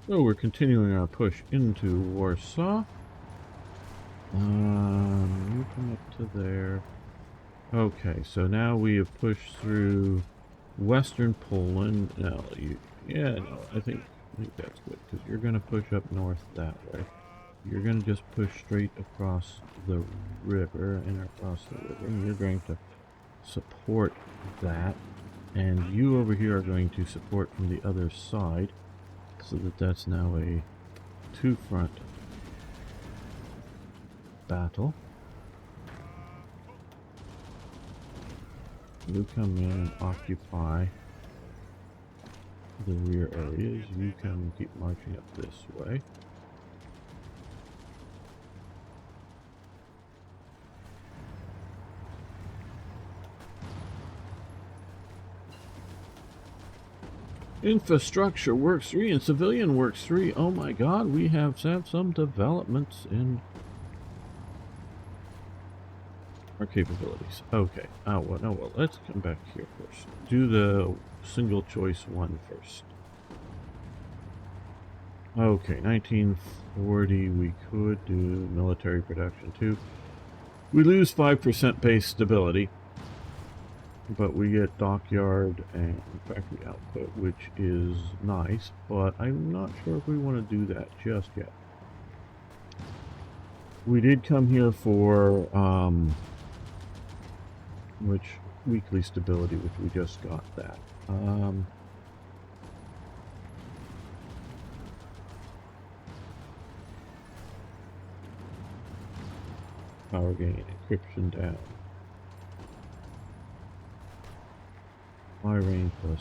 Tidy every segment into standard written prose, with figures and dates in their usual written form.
So we're continuing our push into Warsaw. You come up to there. Okay, so now we have pushed through Western Poland. No, I think that's good because you're going to push up north that way. You're going to just push straight across the river and across the river, and you're going to support that. And you over here are going to support from the other side, so that's now a two-front battle. You come in and occupy the rear areas. You can keep marching up this way. Infrastructure works 3 and civilian works 3. Oh my god, we have some developments in our capabilities. Okay. Oh, well, no, well, let's come back here first. Do the single choice one first. Okay, 1940, we could do military production too. We lose 5% base stability, but we get dockyard and factory output, which is nice, but I'm not sure if we want to do that just yet. We did come here for weekly stability, which we just got that. Power gain, encryption down. Fly range plus.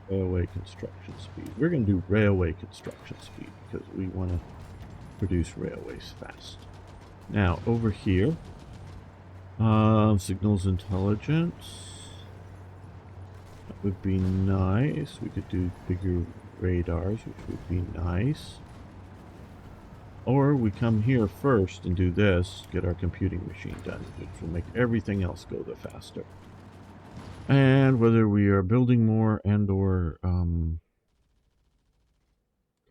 Railway construction speed. We're going to do railway construction speed because we want to produce railways fast. Now, over here, signals intelligence. That would be nice. We could do bigger radars, which would be nice. Or we come here first and do this, get our computing machine done, which will make everything else go the faster. And whether we are building more and or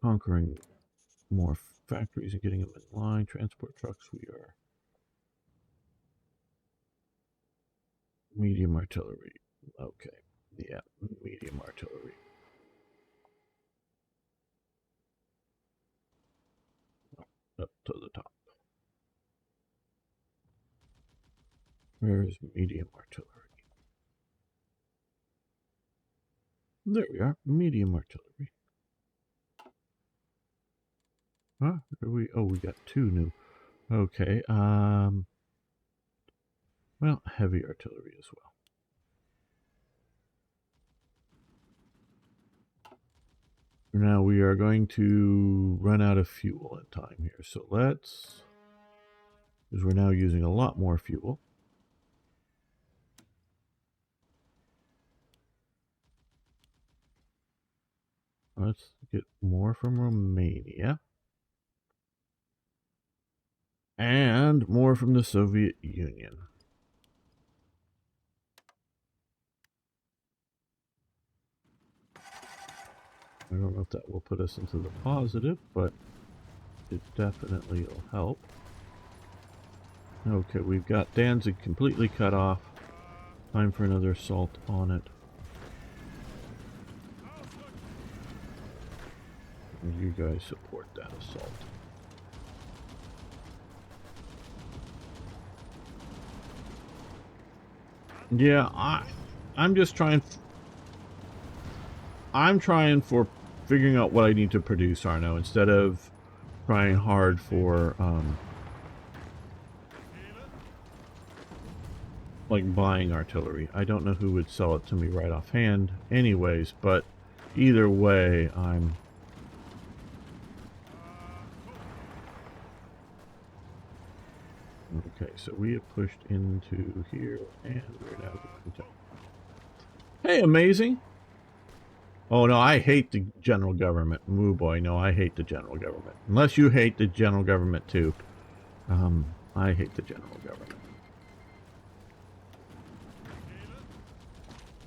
conquering more factories and getting them in line, transport trucks, we are medium artillery. Okay, yeah, medium artillery. Up to the top. Where is medium artillery? There we are, medium artillery. Huh? We got 2 new. Okay, well, heavy artillery as well. Now we are going to run out of fuel in time here, so let's, because we're now using a lot more fuel. Let's get more from Romania. And more from the Soviet Union. I don't know if that will put us into the positive, but it definitely will help. Okay, we've got Danzig completely cut off. Time for another assault on it. And you guys support that assault. Yeah, I'm just trying. I'm trying for figuring out what I need to produce, Arno, instead of trying hard for like buying artillery. I don't know who would sell it to me right offhand anyways, but either way, I'm okay. So we have pushed into here and we're now going to, hey, amazing. Oh no, I hate the general government. Moo boy, no, I hate the general government. Unless you hate the general government too. I hate the general government.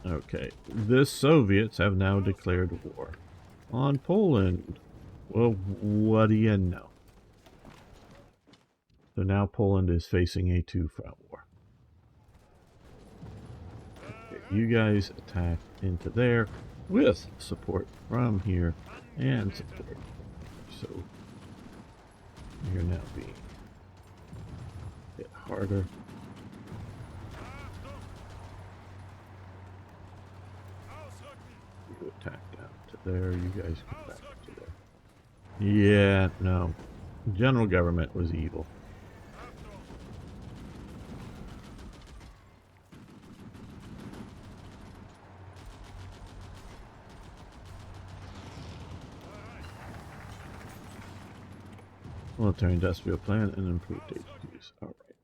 Okay, the Soviets have now declared war on Poland. Well, what do you know? So now Poland is facing a two-front war. Okay, you guys attack into there with support from here and support. So you're now being hit harder. You attack down to there. You guys come back to there. Yeah, no. General government was evil. Military industrial plan and improved HQs. All right.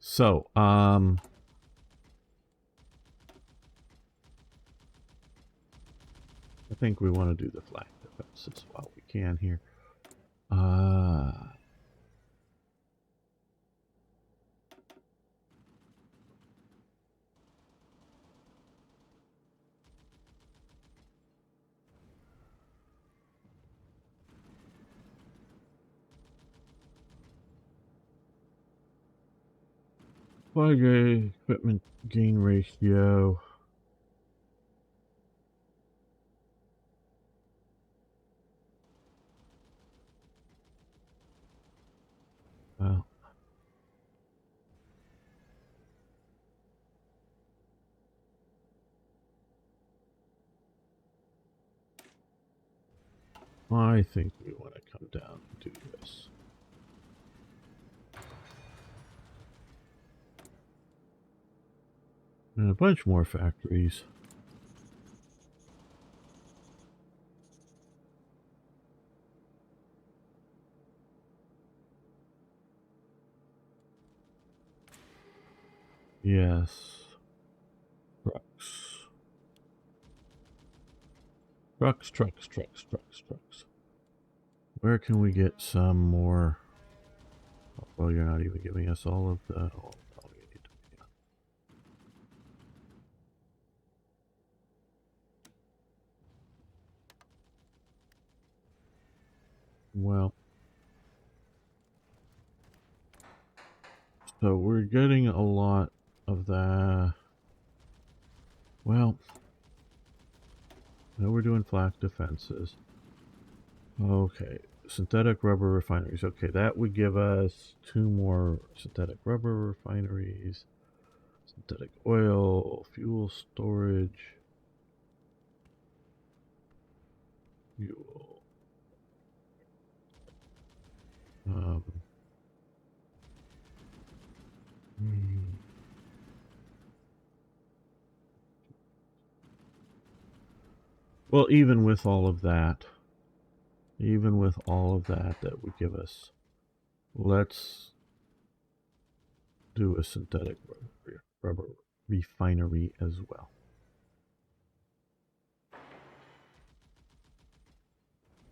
So, I think we want to do the flag defenses while we can here. Flag equipment gain ratio. Well, I think we want to come down and do this. And a bunch more factories. Yes. Trucks. Trucks, trucks, trucks, trucks, trucks. Where can we get some more? Well, you're not even giving us all of the... Oh, you need to, yeah. Well, so we're getting a lot of that. Well, now we're doing flak defenses. Okay, synthetic rubber refineries. Okay, that would give us 2 more synthetic rubber refineries. Synthetic oil, fuel storage. Fuel. Well, even with all of that, that would give us, let's do a synthetic rubber refinery as well.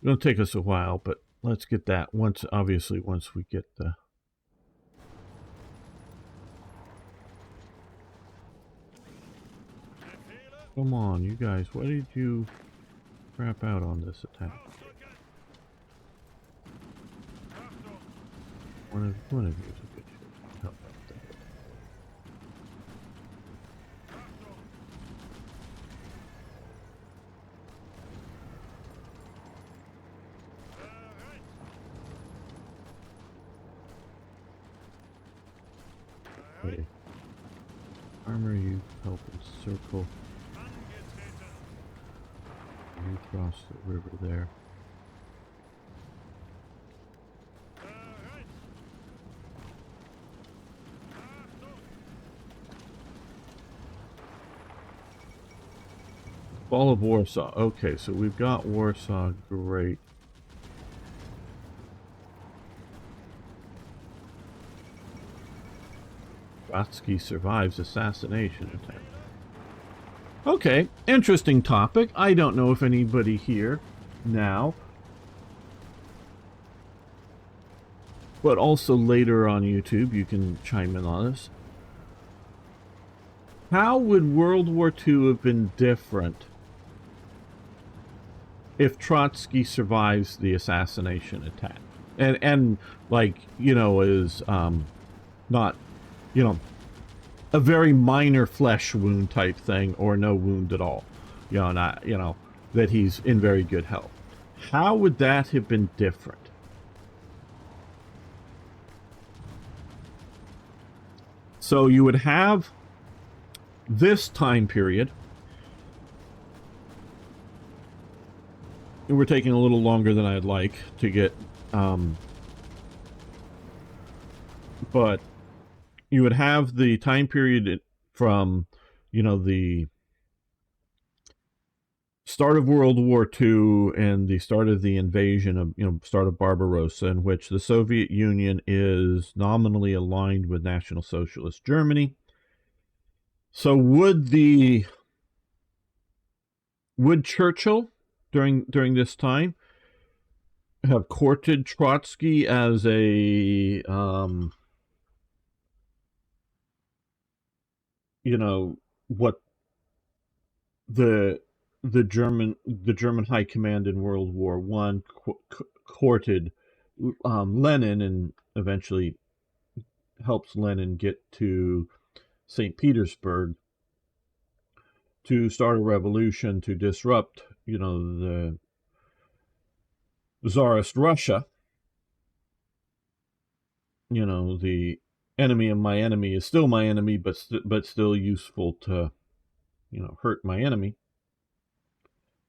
It'll take us a while, but let's get that once we get the... Come on, you guys, why did you crap out on this attack? One of you is a good shot. How about that? Okay. Armor, you help encircle. You cross the river there. Fall of Warsaw. Okay, so we've got Warsaw. Great. Trotsky survives assassination attempt. Okay, interesting topic. I don't know if anybody here now, but also later on YouTube, you can chime in on this. How would World War II have been different if Trotsky survives the assassination attack? And like, is not, you know, a very minor flesh wound type thing or no wound at all. Not, that he's in very good health. How would that have been different? So you would have this time period. We're taking a little longer than I'd like to get, but you would have the time period from, the start of World War II and the start of the invasion of, start of Barbarossa, in which the Soviet Union is nominally aligned with National Socialist Germany. So would Churchill during this time have courted Trotsky as a what the German High Command in World War One courted Lenin, and eventually helps Lenin get to St. Petersburg to start a revolution to disrupt, the Tsarist Russia. The enemy of my enemy is still my enemy, but still useful to, hurt my enemy.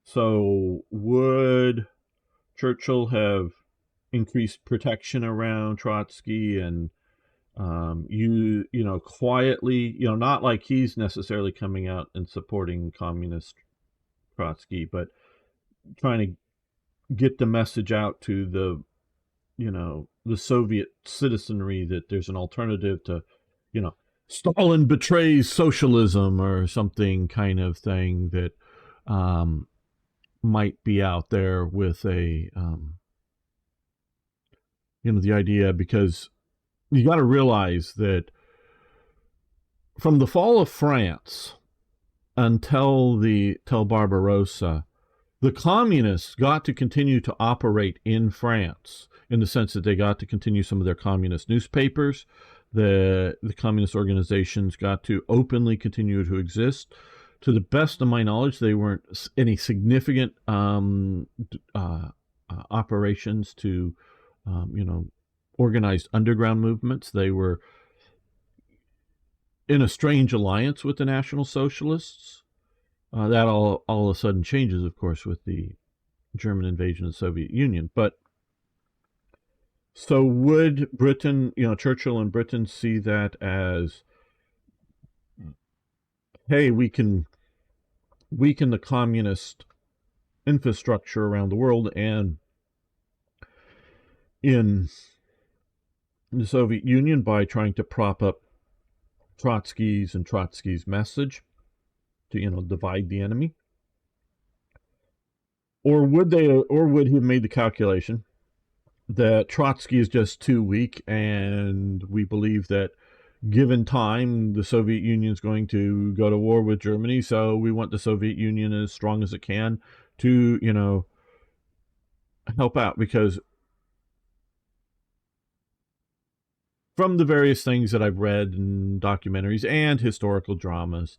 So would Churchill have increased protection around Trotsky and quietly, not like he's necessarily coming out and supporting communist Trotsky, but trying to get the message out to the Soviet citizenry that there's an alternative to, Stalin betrays socialism or something kind of thing that might be out there with a, the idea, because you got to realize that from the fall of France till Barbarossa, the communists got to continue to operate in France in the sense that they got to continue some of their communist newspapers. The communist organizations got to openly continue to exist. To the best of my knowledge, they weren't any significant operations to, organized underground movements. They were in a strange alliance with the National Socialists. That all of a sudden changes, of course, with the German invasion of the Soviet Union. But so would Britain, Churchill and Britain see that as, hey, we can weaken the communist infrastructure around the world, and in the Soviet Union by trying to prop up Trotsky's message to, divide the enemy? Or would he have made the calculation that Trotsky is just too weak, and we believe that given time, the Soviet Union is going to go to war with Germany, so we want the Soviet Union as strong as it can to, help out? Because from the various things that I've read in documentaries and historical dramas,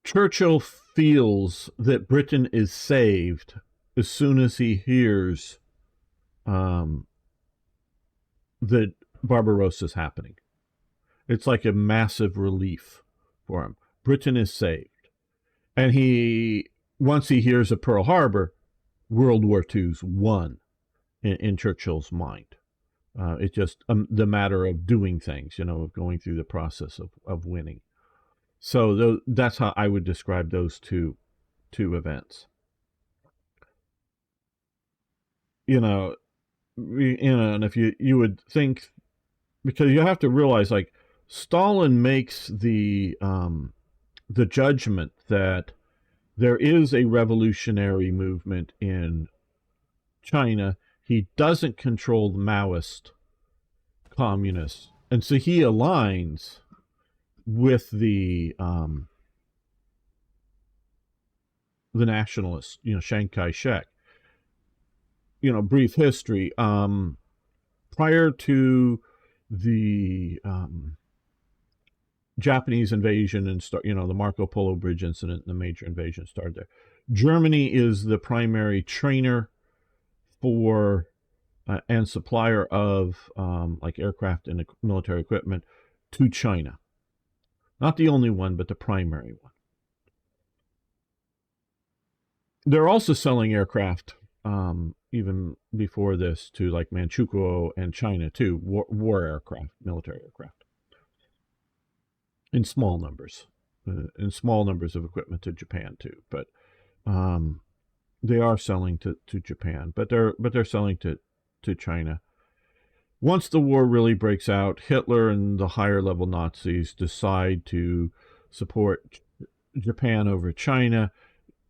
Churchill feels that Britain is saved as soon as he hears that Barbarossa is happening. It's like a massive relief for him. Britain is saved. And once he hears of Pearl Harbor, World War II's won in Churchill's mind. It's just the matter of doing things, of going through the process of winning. So that's how I would describe those two events. And if you would think, because you have to realize, like, Stalin makes the judgment that there is a revolutionary movement in China. He doesn't control the Maoist communists, and so he aligns with the nationalists, Chiang Kai-shek. Brief history. Prior to the Japanese invasion and the Marco Polo Bridge incident, the major invasion started there. Germany is the primary trainer for and supplier of like aircraft and military equipment to China. Not the only one, but the primary one. They're also selling aircraft even before this to like Manchukuo and China too, war aircraft, military aircraft, in small numbers of equipment to Japan too. But they are selling to Japan, but they're selling to China. Once the war really breaks out, Hitler and the higher level Nazis decide to support Japan over China.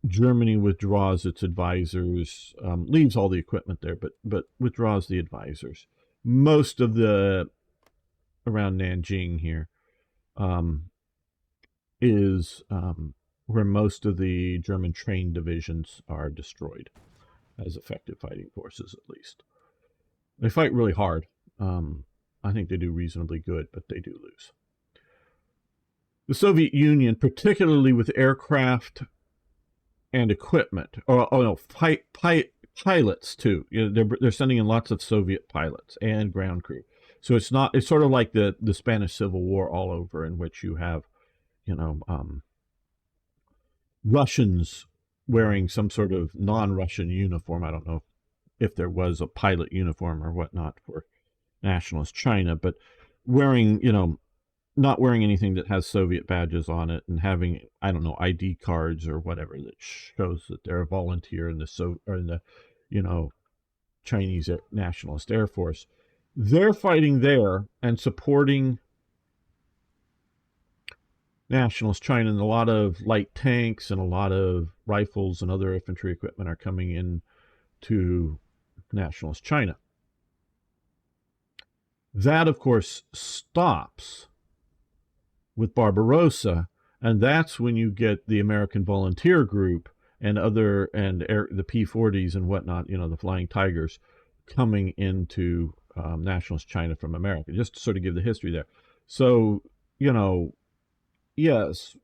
Germany withdraws its advisors, leaves all the equipment there, but withdraws the advisors. Most of the around Nanjing here is where most of the German trained divisions are destroyed as effective fighting forces, at least. They fight really hard. I think they do reasonably good, but they do lose. The Soviet Union, particularly with aircraft and equipment, pilots too. They're sending in lots of Soviet pilots and ground crew. So it's sort of like the Spanish Civil War all over, in which you have, Russians wearing some sort of non-Russian uniform. I don't know if there was a pilot uniform or whatnot for nationalist China, but wearing, not wearing anything that has Soviet badges on it, and having, I don't know, ID cards or whatever that shows that they're a volunteer in the Chinese Nationalist Air Force. They're fighting there and supporting nationalist China, and a lot of light tanks and a lot of rifles and other infantry equipment are coming in to nationalist China. That, of course, stops with Barbarossa, and that's when you get the American Volunteer Group and the P-40s and whatnot, the Flying Tigers, coming into nationalist China from America, just to sort of give the history there. So, yes,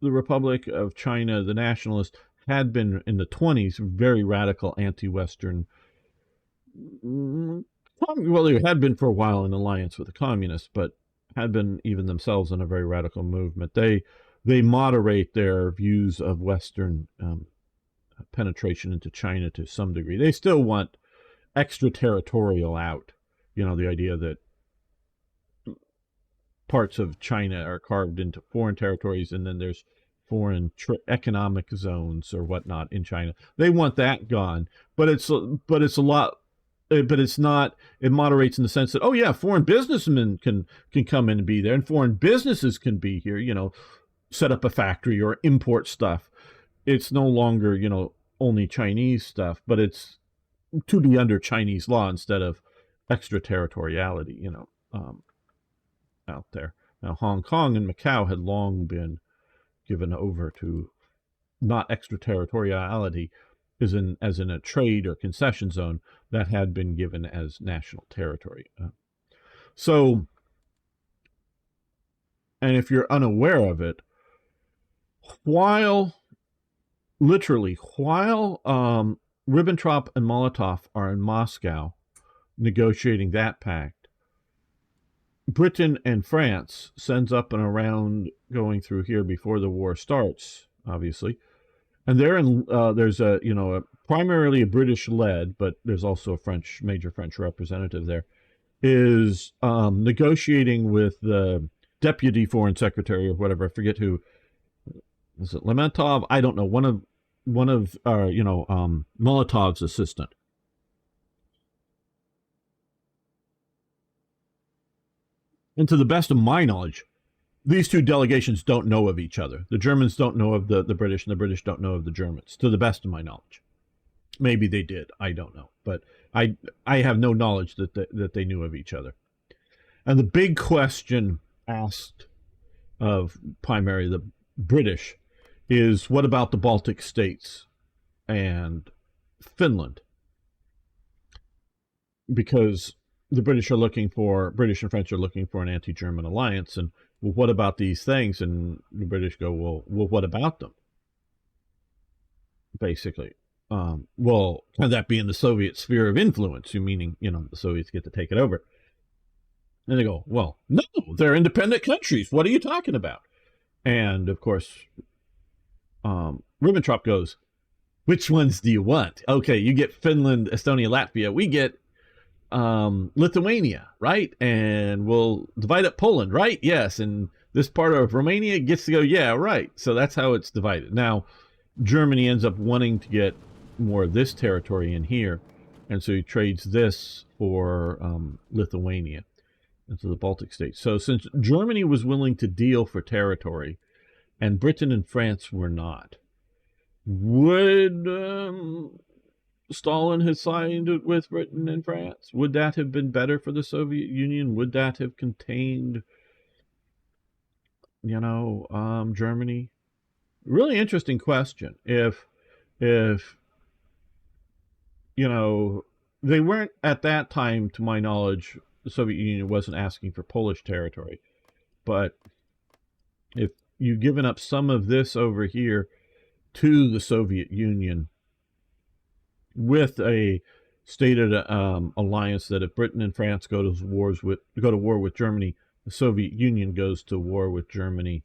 the Republic of China, the nationalists, had been in the 20s very radical anti-Western. Well, they had been for a while in alliance with the communists, but had been even themselves in a very radical movement. They moderate their views of Western penetration into China to some degree. They still want extraterritorial out. The idea that parts of China are carved into foreign territories, and then there's foreign economic zones or whatnot in China. They want that gone, but it's a lot. But it's not. It moderates in the sense that, oh yeah, foreign businessmen can come in and be there, and foreign businesses can be here. Set up a factory or import stuff. It's no longer only Chinese stuff, but it's to be under Chinese law instead of extraterritoriality. Out there now, Hong Kong and Macau had long been given over to not extraterritoriality, as in a trade or concession zone that had been given as national territory. So, and if you're unaware of it, while Ribbentrop and Molotov are in Moscow negotiating that pact, Britain and France sends up and around going through here before the war starts, obviously. And they're in. There's a primarily a British led, but there's also a major French representative there, is negotiating with the deputy foreign secretary or whatever. I forget who. Is it Lementov? I don't know. One of Molotov's assistant. And to the best of my knowledge, these two delegations don't know of each other. The Germans don't know of the British, and the British don't know of the Germans, to the best of my knowledge. Maybe they did. I don't know. But I have no knowledge that they knew of each other. And the big question asked of primarily the British is what about the Baltic states and Finland? Because the British and French are looking for an anti-German alliance, and well, what about these things? And the British go, well, what about them? Basically, well, can that be in the Soviet sphere of influence? You meaning, the Soviets get to take it over? And they go, well, no, they're independent countries. What are you talking about? And of course, Ribbentrop goes, which ones do you want? Okay, you get Finland, Estonia, Latvia. We get Lithuania, right? And we'll divide up Poland, right? Yes. And this part of Romania gets to go, yeah, right. So that's how it's divided. Now, Germany ends up wanting to get more of this territory in here. And so he trades this for Lithuania and so the Baltic states. So since Germany was willing to deal for territory and Britain and France were not, would Stalin have signed with Britain and France? Would that have been better for the Soviet Union? Would that have contained, Germany? Really interesting question. If they weren't at that time, to my knowledge, the Soviet Union wasn't asking for Polish territory. But if you've given up some of this over here to the Soviet Union with a stated alliance that if Britain and France go to war with Germany, the Soviet Union goes to war with Germany,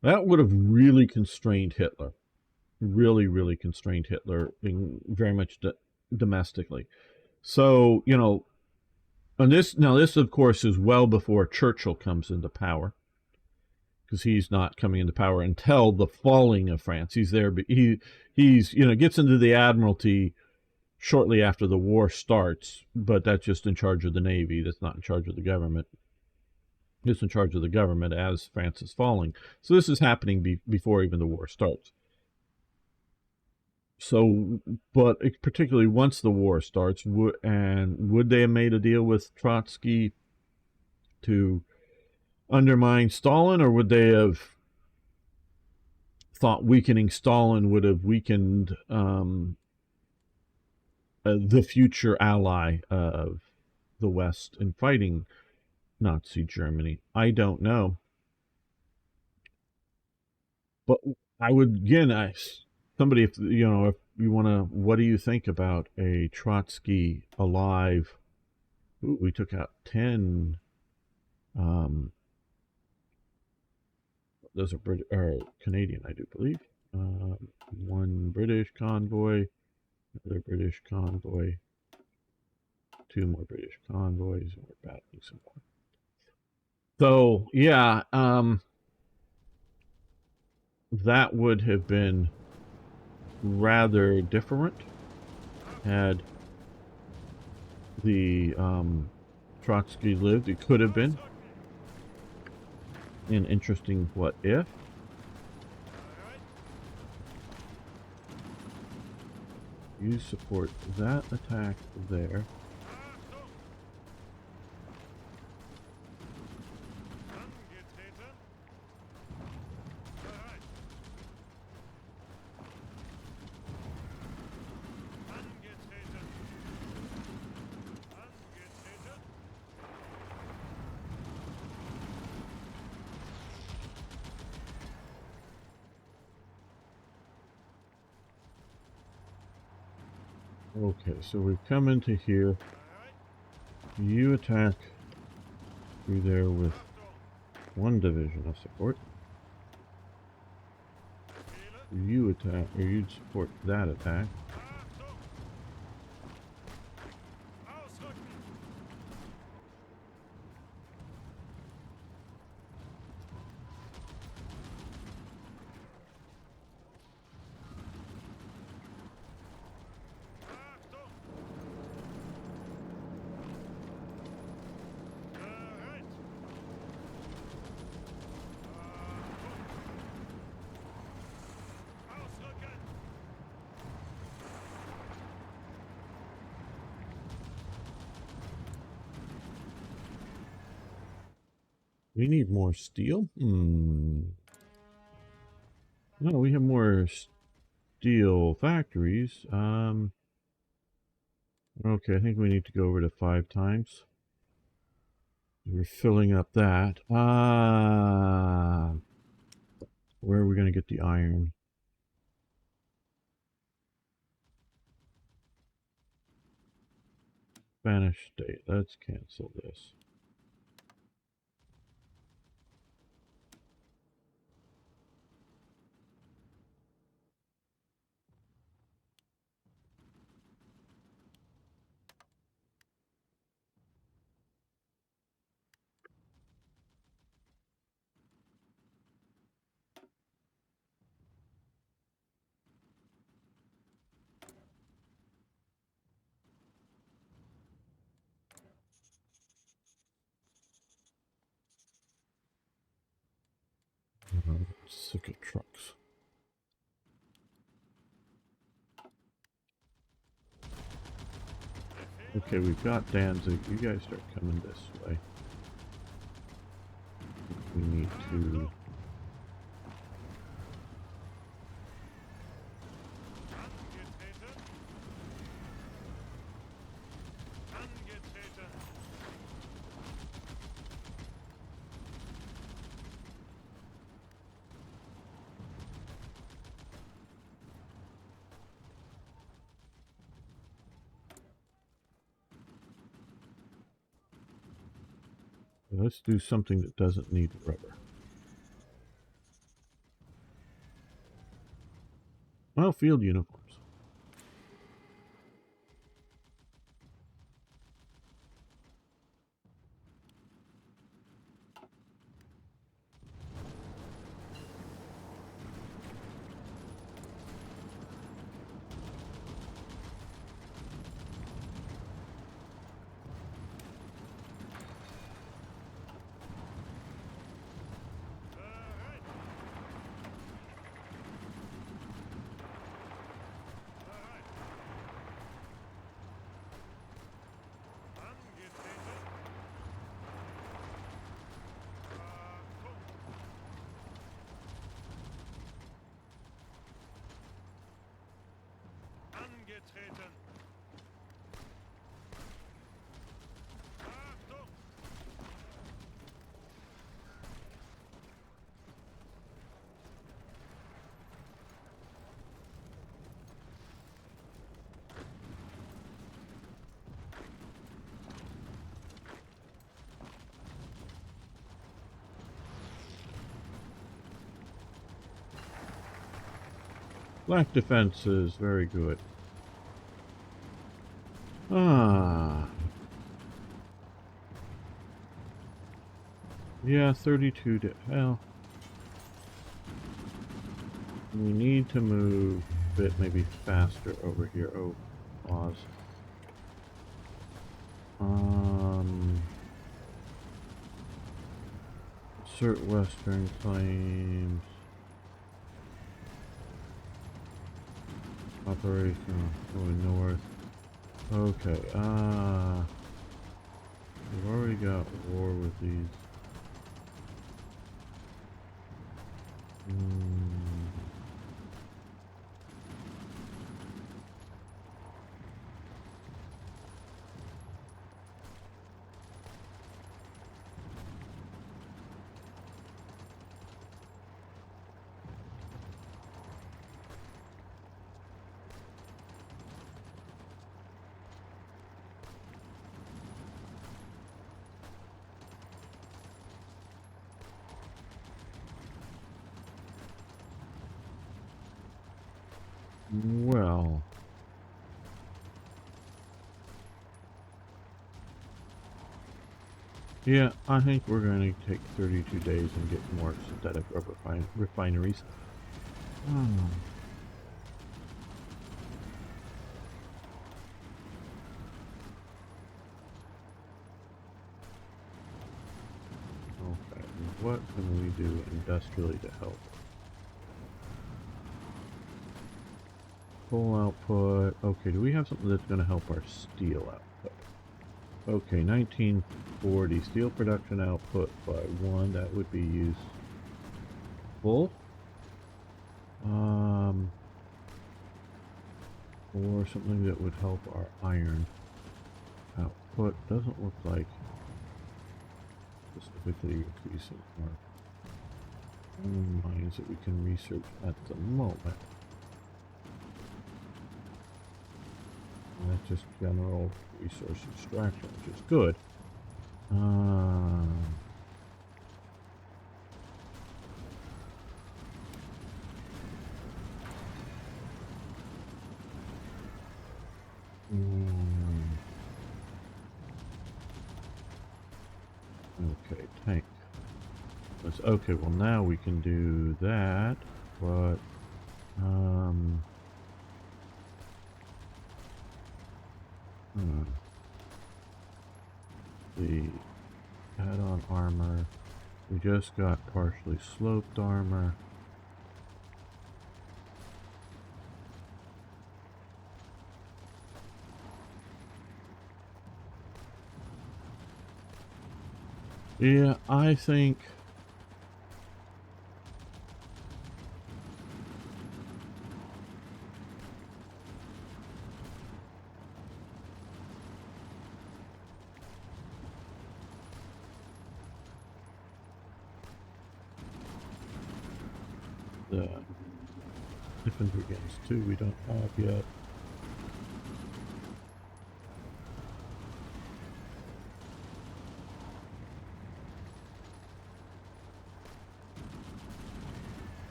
that would have really constrained Hitler. Really, really constrained Hitler, very much domestically. So, and this of course is well before Churchill comes into power, because he's not coming into power until the falling of France. He's there, but he's gets into the Admiralty shortly after the war starts, but that's just in charge of the Navy. That's not in charge of the government. It's in charge of the government as France is falling. So this is happening before even the war starts. So, but particularly once the war starts, would they have made a deal with Trotsky to undermine Stalin, or would they have thought weakening Stalin would have weakened the future ally of the West in fighting Nazi Germany? I don't know. But I would, again, somebody, if you want to, what do you think about a Trotsky alive? Ooh, we took out 10. Those are Canadian, I do believe. One British convoy, another British convoy, 2 more British convoys, and we're battling some more. So yeah, that would have been rather different had the Trotsky lived. It could have been an interesting what if. You support that attack there. Okay, so we've come into here. You attack through there with 1 division of support. You attack, or you'd support that attack. We need more steel? No, we have more steel factories. Okay, I think we need to go over to 5 times. We're filling up that. Where are we going to get the iron? Spanish state. Let's cancel this. Sick of trucks. Okay, we've got Danzig. You guys start coming this way. We need to... Let's do something that doesn't need rubber. Well, field uniforms. Black defense is very good. Yeah, 32 to... Well... We need to move a bit maybe faster over here. Oh, pause. Assert Western claims. Operation going north. Okay, we've already got war with these. Well, yeah, I think we're going to take 32 days and get more synthetic rubber refineries. Okay, what can we do industrially to help? Coal output. Okay, do we have something that's going to help our steel output? Okay, 1940. Steel production output by 1. That would be useful. Or something that would help our iron output. Doesn't look like specifically increasing our own mines that we can research at the moment. And that's just general resource extraction, which is good. Okay, tank. Okay, well now we can do that, but the add-on armor, we just got partially sloped armor. Yeah, I think the infantry guns too we don't have yet.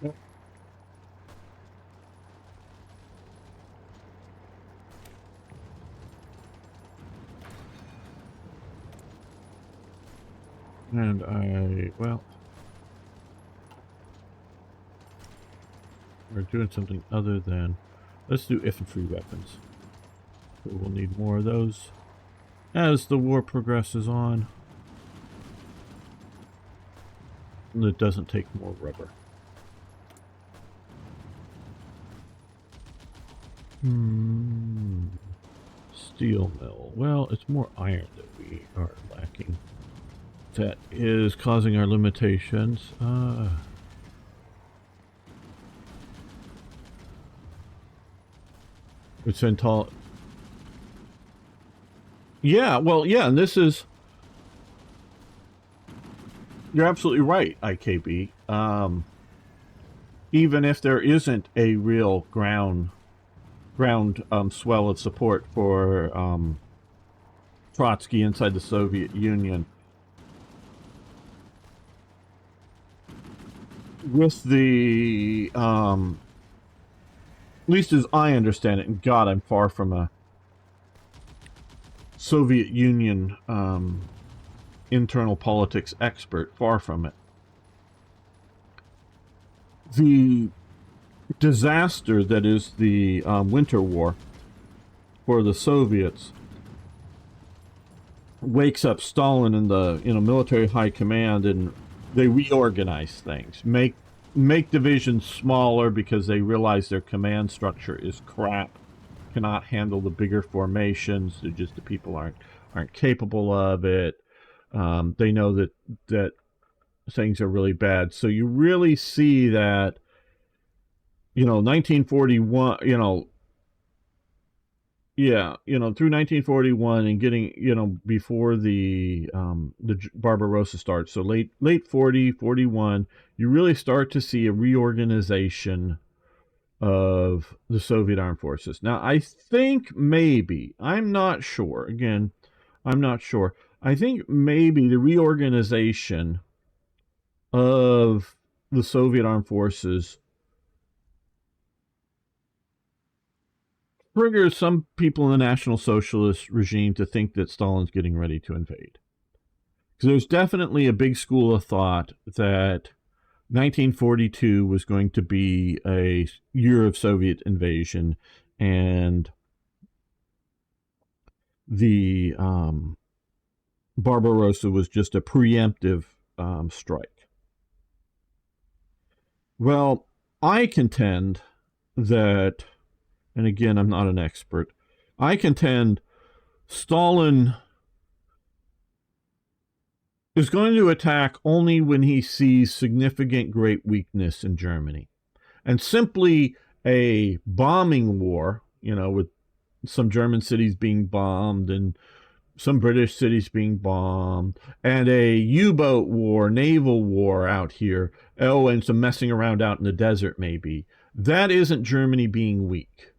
Yep. And well, we're doing something other than, let's do infantry weapons. So we'll need more of those as the war progresses on. And it doesn't take more rubber. Steel mill. Well, it's more iron that we are lacking. That is causing our limitations. It's in tall. Yeah, well, yeah, and this is. You're absolutely right, IKB. Even if there isn't a real ground swell of support for Trotsky inside the Soviet Union, with the at least as I understand it, and God, I'm far from a Soviet Union internal politics expert, far from it. The disaster that is the Winter War for the Soviets wakes up Stalin and the military high command, and they reorganize things, make divisions smaller because they realize their command structure is crap, cannot handle the bigger formations. The people aren't capable of it. They know that things are really bad. So you really see that 1941, through 1941 and getting, before the Barbarossa starts. So late 40, 41, you really start to see a reorganization of the Soviet armed forces. Now, I think maybe, I'm not sure. Again, I'm not sure. I think maybe the reorganization of the Soviet armed forces triggers some people in the National Socialist regime to think that Stalin's getting ready to invade. Because there's definitely a big school of thought that 1942 was going to be a year of Soviet invasion, and the Barbarossa was just a preemptive strike. Well, I contend that, and again, I'm not an expert, I contend Stalin is going to attack only when he sees significant great weakness in Germany. And simply a bombing war, with some German cities being bombed and some British cities being bombed, and a U-boat war, naval war out here, and some messing around out in the desert maybe. That isn't Germany being weak.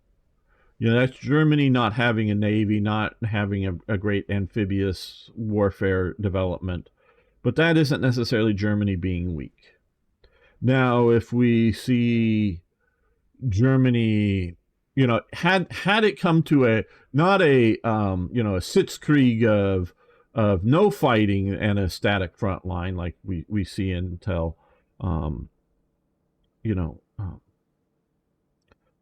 That's Germany not having a navy, not having a great amphibious warfare development. But that isn't necessarily Germany being weak. Now, if we see Germany, had it come to a not a a sitzkrieg of no fighting and a static front line like we see until um, you know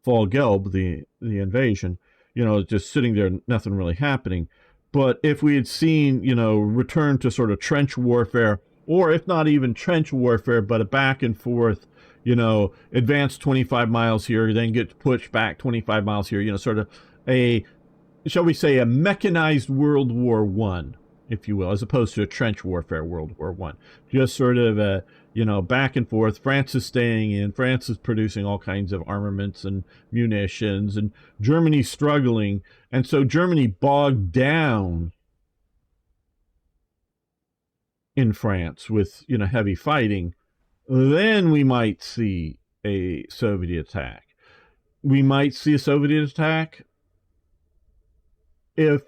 Fall Gelb, the invasion, just sitting there, nothing really happening. But if we had seen, return to sort of trench warfare, or if not even trench warfare, but a back and forth, advance 25 miles here, then get pushed back 25 miles here, sort of a, shall we say, a mechanized World War One, if you will, as opposed to a trench warfare World War One. Just sort of a back and forth. France is staying in. France is producing all kinds of armaments and munitions, and Germany's struggling, and so Germany bogged down in France with heavy fighting. Then we might see a Soviet attack. We might see a Soviet attack if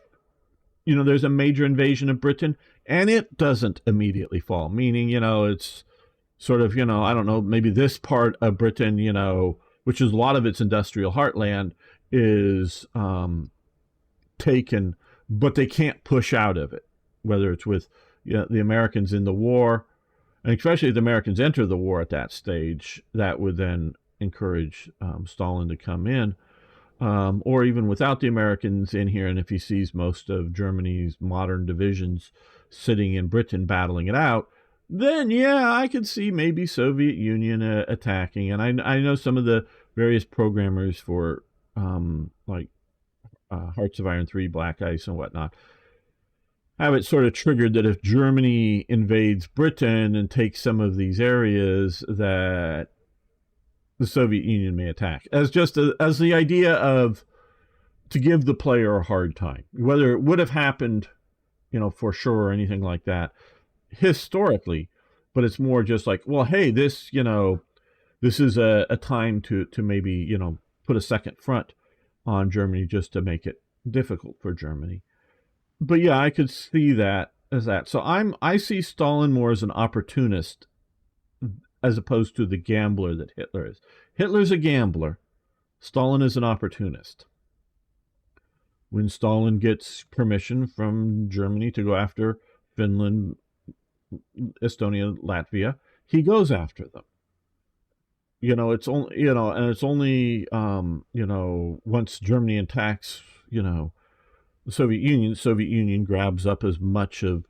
there's a major invasion of Britain and it doesn't immediately fall, meaning, it's sort of, I don't know, maybe this part of Britain, which is a lot of its industrial heartland, is taken, but they can't push out of it, whether it's with the Americans in the war, and especially if the Americans enter the war at that stage, that would then encourage Stalin to come in. Or even without the Americans in here, and if he sees most of Germany's modern divisions sitting in Britain battling it out, then yeah, I could see maybe Soviet Union attacking. And I know some of the various programmers for like Hearts of Iron 3, Black Ice, and whatnot have it sort of triggered that if Germany invades Britain and takes some of these areas, that the Soviet Union may attack, as as the idea of to give the player a hard time, whether it would have happened, for sure or anything like that historically, but it's more just like, well, hey, this is a time to maybe put a second front on Germany just to make it difficult for Germany. But yeah, I could see that as that. So I see Stalin more as an opportunist as opposed to the gambler that Hitler is. Hitler's a gambler. Stalin is an opportunist. When Stalin gets permission from Germany to go after Finland, Estonia, Latvia, he goes after them. It's only, and it's only, once Germany attacks, the Soviet Union grabs up as much of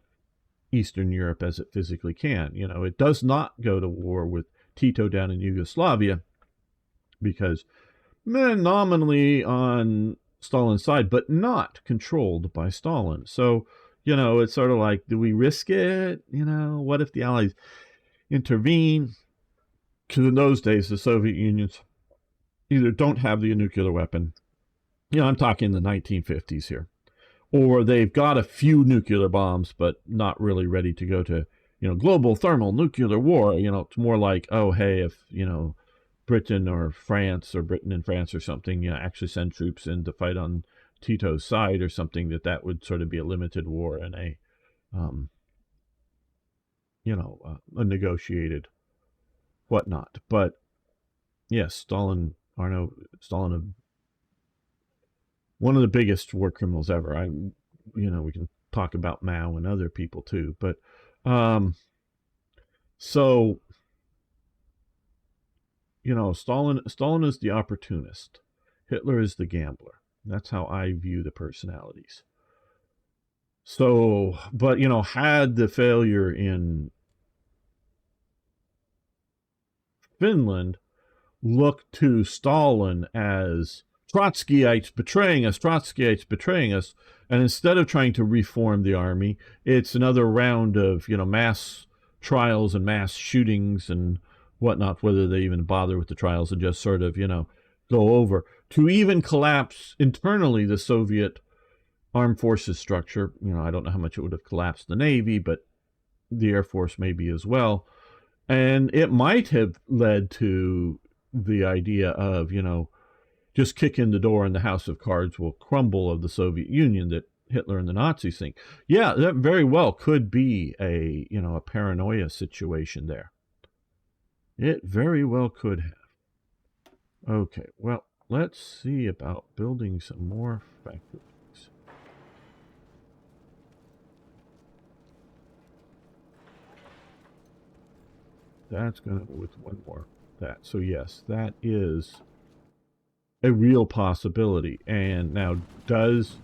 Eastern Europe as it physically can. It does not go to war with Tito down in Yugoslavia because nominally on Stalin's side, but not controlled by Stalin. So, it's sort of like, do we risk it? What if the Allies intervene? Because in those days, the Soviet Unions either don't have the nuclear weapon, I'm talking the 1950s here, or they've got a few nuclear bombs, but not really ready to go to, global thermal nuclear war. It's more like, oh, hey, if, Britain or France or Britain and France or something, actually send troops in to fight on Tito's side or something, that would sort of be a limited war and um, a negotiated whatnot. But yes, Stalin, one of the biggest war criminals ever. We can talk about Mao and other people too, but so Stalin is the opportunist. Hitler is the gambler. That's how I view the personalities. So, but had the failure in Finland look to Stalin as Trotskyites betraying us, Trotskyites betraying us, and instead of trying to reform the army, it's another round of, you know, mass trials and mass shootings and whatnot, whether they even bother with the trials and just sort of, you know, go over to even collapse internally the Soviet armed forces structure. You know, I don't know how much it would have collapsed the Navy, but the Air Force maybe as well. And it might have led to the idea of, you know, just kick in the door and the house of cards will crumble of the Soviet Union that Hitler and the Nazis think. Yeah, that very well could be a, you know, a paranoia situation there. It very well could have. Okay, well, let's see about building some more factories. That's going to, with one more, that. So yes, that is a real possibility. And now, does,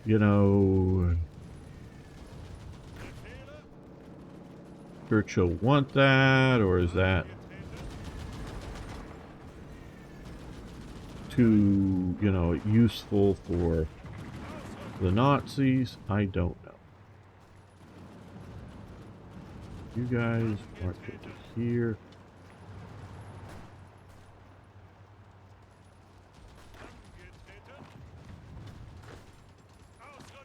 you know, Churchill want that, or is that too, you know, useful for the Nazis? I don't know. You guys march into here.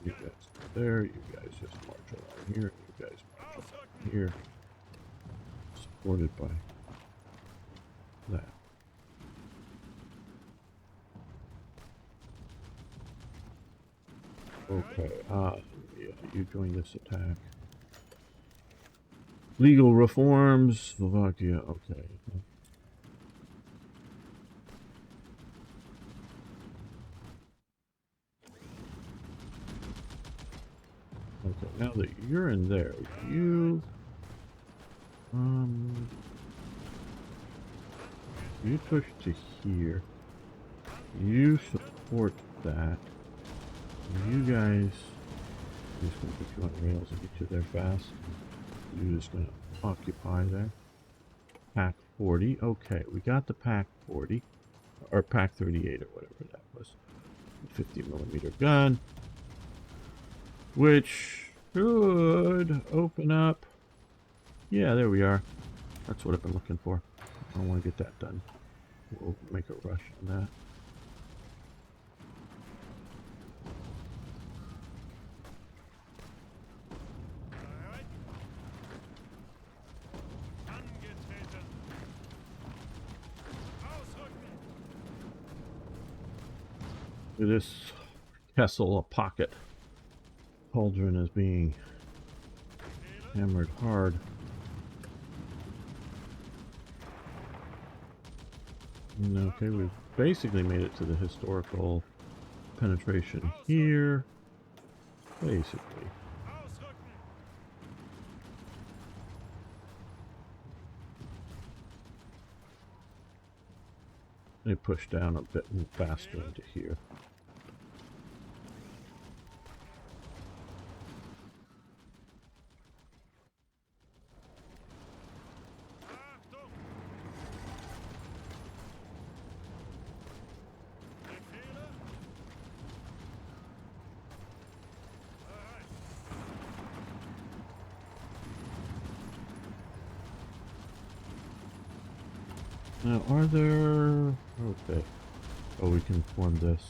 You guys go there. You guys just march along here. You guys march along here. Supported by that. Okay. Yeah, you join this attack. Legal reforms. Slovakia. Okay. Okay, now that you're in there, you push to here. You support that. You guys, I'm just gonna put you on rails and get you there fast. You're just gonna occupy there. Pack 40. Okay, we got the Pack 40 or Pack 38 or whatever that was. 50mm gun, which should open up. Yeah, there we are. That's what I've been looking for. I want to get that done. We'll make a rush on that. This Kessel, a pocket cauldron, is being hammered hard. Okay, we've basically made it to the historical penetration here. Basically. They push down a bit faster into here. Now, are there... Okay. Oh, we can form this.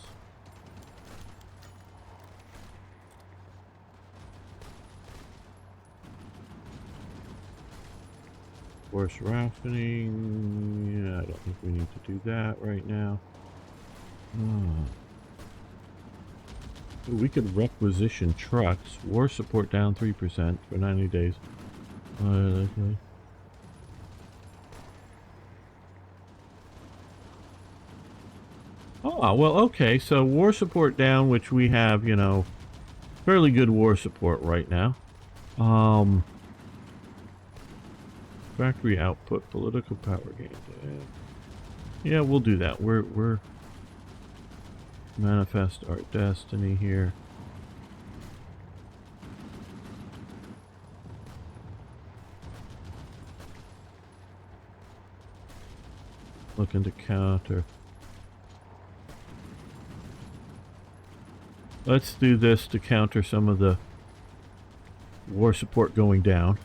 Force rationing... Yeah, I don't think we need to do that right now. We could requisition trucks. War support down 3% for 90 days. Okay. Oh, well, okay, so war support down, which we have, you know, fairly good war support right now. Factory output, political power gain. Yeah, we'll do that. We're manifest our destiny here. Looking to counter. Let's do this to counter some of the war support going down.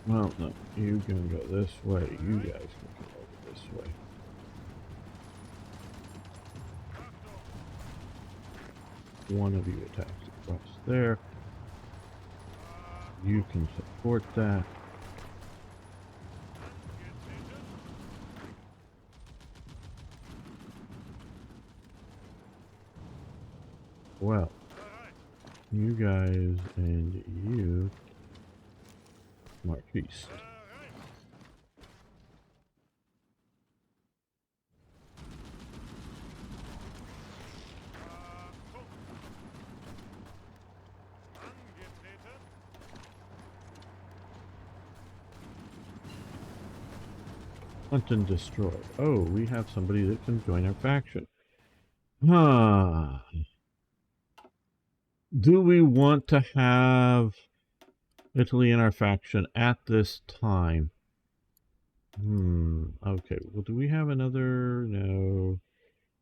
Well, no, you can go this way. You guys can go over this way. One of you attacks across there. You can support that. Well, you guys and you march east. Hunt and destroy. Oh, we have somebody that can join our faction. Huh. Do we want to have Italy in our faction at this time? Okay, well, do we have another? No.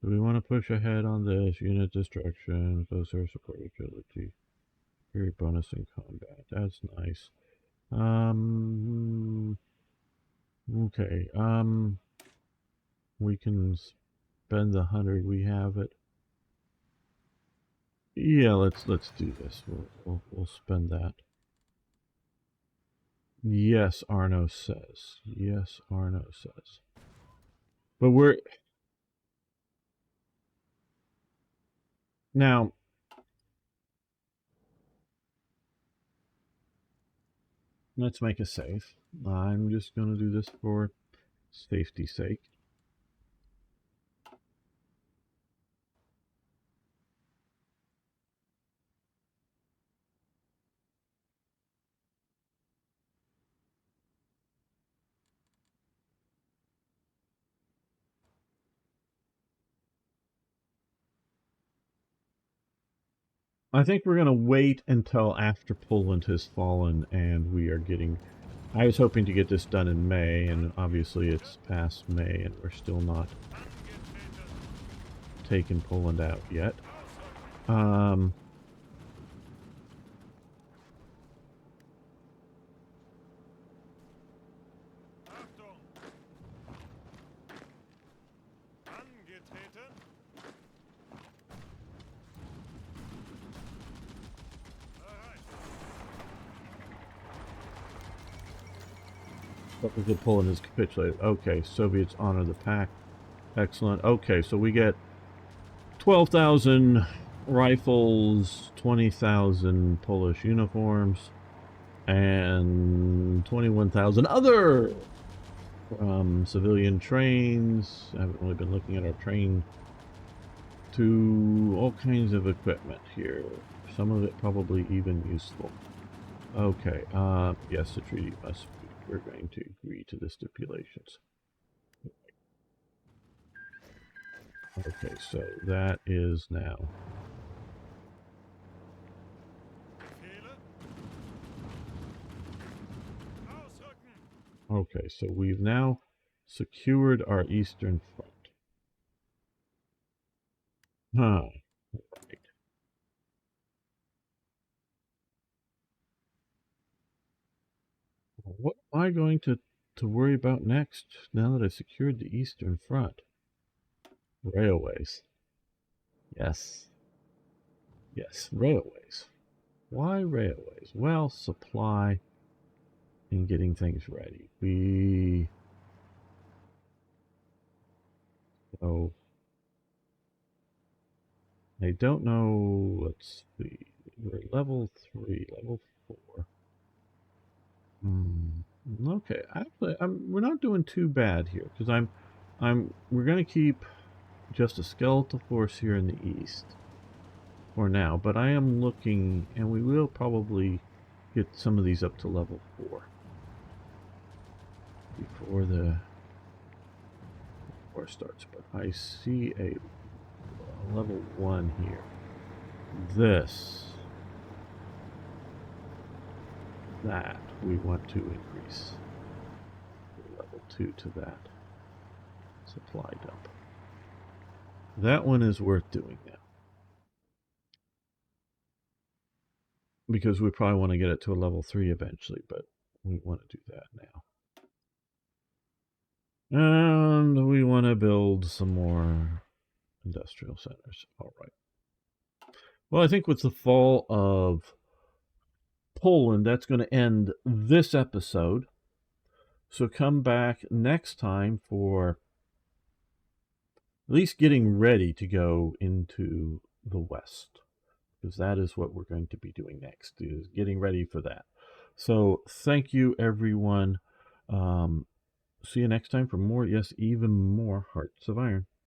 Do we want to push ahead on this? Unit destruction, closer support agility, period bonus in combat. That's nice. Okay, we can spend the 100 we have it. Yeah, let's do this. We'll spend that. Yes, Arno says. Yes, Arno says. But we're now. Let's make a save. I'm just going to do this for safety's sake. I think we're going to wait until after Poland has fallen and we are getting... I was hoping to get this done in May, and obviously it's past May and we're still not taking Poland out yet. What was it? Poland is capitulated. Okay, Soviets honor the pact. Excellent. Okay, so we get 12,000 rifles, 20,000 Polish uniforms, and 21,000 other civilian trains. I haven't really been looking at our train. To all kinds of equipment here. Some of it probably even useful. Okay, yes, the treaty must be. We're going to agree to the stipulations. Okay, so that is now. Okay, so we've now secured our eastern front. Huh. Right. What am I going to worry about next now that I've secured the eastern front? Railways. Yes. Yes, railways. Why railways? Well, supply and getting things ready. So I don't know. Let's see. We're level 3, level 4. Okay, actually, we're not doing too bad here because we're going to keep just a skeletal force here in the east for now, but I am looking, and we will probably get some of these up to level 4 before the war starts, but I see a level 1 here. That we want to increase level 2 to that supply dump. That one is worth doing now, because we probably want to get it to a level 3 eventually, but we want to do that now. And we want to build some more industrial centers. All right. Well, I think with the fall of Poland, that's going to end this episode. So come back next time for at least getting ready to go into the West, because that is what we're going to be doing next, is getting ready for that. So thank you, everyone. See you next time for more, yes, even more Hearts of Iron.